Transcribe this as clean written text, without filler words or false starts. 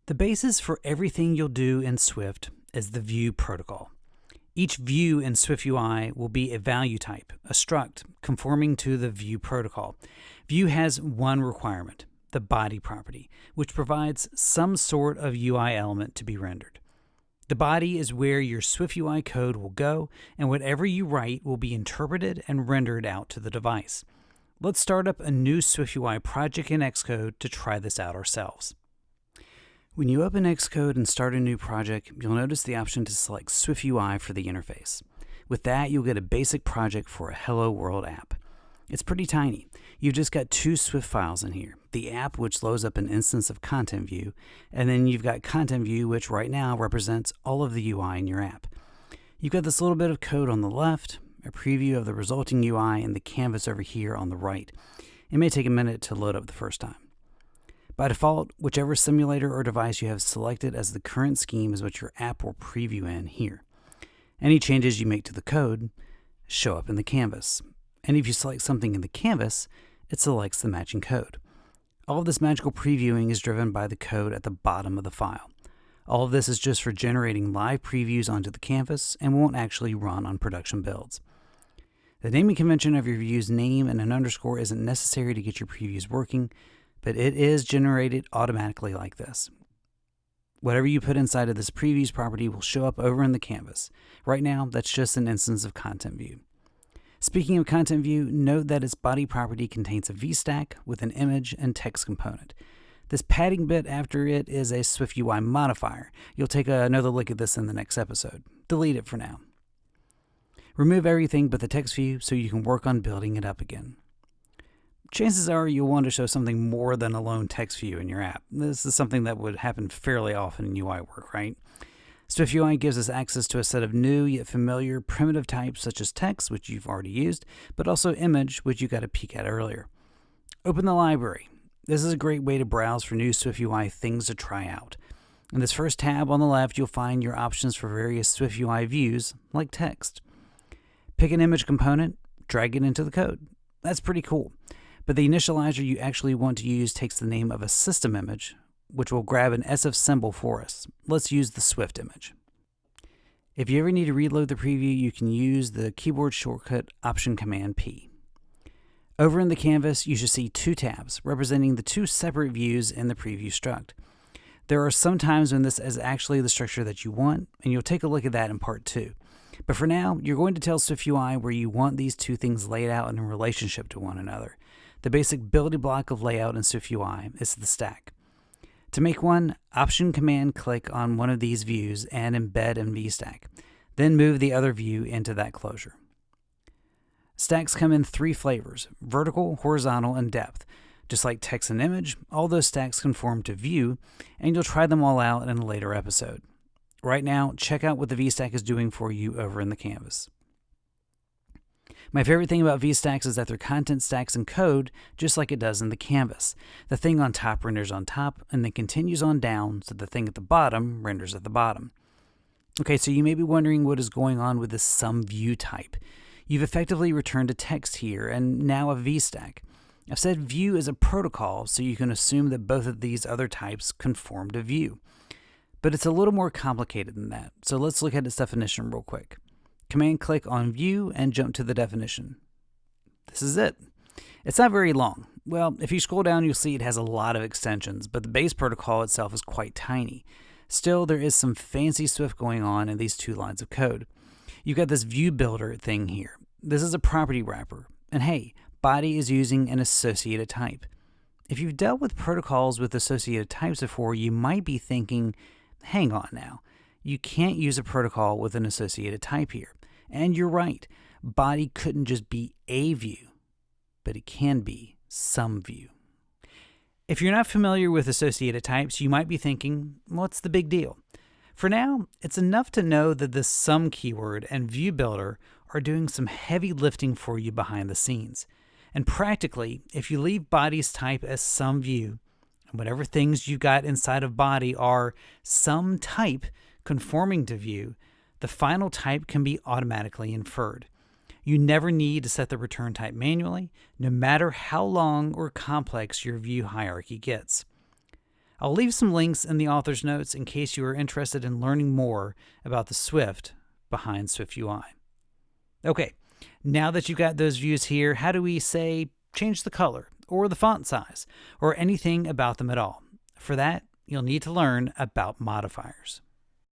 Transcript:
The basis for everything you'll do in Swift is the view protocol. Each view in Swift UI will be a value type, a struct, conforming to the view protocol. View has one requirement, the body property, which provides some sort of UI element to be rendered. The body is where your Swift UI code will go, and whatever you write will be interpreted and rendered out to the device. Let's start up a new Swift UI project in Xcode to try this out ourselves. When you open Xcode and start a new project, you'll notice the option to select Swift UI for the interface. With that, you'll get a basic project for a Hello World app. It's pretty tiny. You've just got two Swift files in here. The app, which loads up an instance of Content View, and then you've got Content View, which right now represents all of the UI in your app. You've got this little bit of code on the left, a preview of the resulting UI, and the canvas over here on the right. It may take a minute to load up the first time. By default, whichever simulator or device you have selected as the current scheme is what your app will preview in here. Any changes you make to the code show up in the canvas. And if you select something in the canvas, it selects the matching code. All of this magical previewing is driven by the code at the bottom of the file. All of this is just for generating live previews onto the canvas and won't actually run on production builds. The naming convention of your view's name and an underscore isn't necessary to get your previews working, but it is generated automatically like this. Whatever you put inside of this previews property will show up over in the canvas. Right now, that's just an instance of Content View. Speaking of Content View, note that its body property contains a VStack with an image and text component. This padding bit after it is a SwiftUI modifier. You'll take another look at this in the next episode. Delete it for now. Remove everything but the text view so you can work on building it up again. Chances are you'll want to show something more than a lone text view in your app. This is something that would happen fairly often in UI work, right? SwiftUI gives us access to a set of new yet familiar primitive types such as text, which you've already used, but also image, which you got a peek at earlier. Open the library. This is a great way to browse for new SwiftUI things to try out. In this first tab on the left, you'll find your options for various SwiftUI views, like text. Pick an image component, drag it into the code. That's pretty cool. But the initializer you actually want to use takes the name of a system image, which will grab an SF symbol for us. Let's use the Swift image. If you ever need to reload the preview, you can use the keyboard shortcut Option Command P. Over in the canvas, you should see two tabs representing the two separate views in the preview struct. There are some times when this is actually the structure that you want, and you'll take a look at that in part 2. But for now, you're going to tell SwiftUI where you want these two things laid out in relationship to one another. The basic building block of layout in SwiftUI is the stack. To make one, Option-Command-Click on one of these views and embed in VStack. Then move the other view into that closure. Stacks come in 3 flavors: vertical, horizontal, and depth. Just like text and image, all those stacks conform to view, and you'll try them all out in a later episode. Right now, check out what the VStack is doing for you over in the canvas. My favorite thing about VStacks is that their content stacks in code just like it does in the canvas. The thing on top renders on top and then continues on down, so the thing at the bottom renders at the bottom. Okay, so you may be wondering what is going on with this some view type. You've effectively returned a text here and now a VStack. I've said view is a protocol, so you can assume that both of these other types conform to view. But it's a little more complicated than that, so let's look at its definition real quick. Command-click on View and jump to the definition. This is it. It's not very long. Well, if you scroll down, you'll see it has a lot of extensions, but the base protocol itself is quite tiny. Still, there is some fancy Swift going on in these 2 lines of code. You've got this view builder thing here. This is a property wrapper. And hey, body is using an associated type. If you've dealt with protocols with associated types before, you might be thinking, hang on now. You can't use a protocol with an associated type here. And you're right, body couldn't just be a view, but it can be some view. If you're not familiar with associated types, you might be thinking, what's the big deal? For now, it's enough to know that the some keyword and view builder are doing some heavy lifting for you behind the scenes. And practically, if you leave body's type as some view, and whatever things you got inside of body are some type conforming to view, the final type can be automatically inferred. You never need to set the return type manually, no matter how long or complex your view hierarchy gets. I'll leave some links in the author's notes in case you are interested in learning more about the Swift behind SwiftUI. Okay, now that you've got those views here, how do we, say, change the color or the font size or anything about them at all? For that, you'll need to learn about modifiers.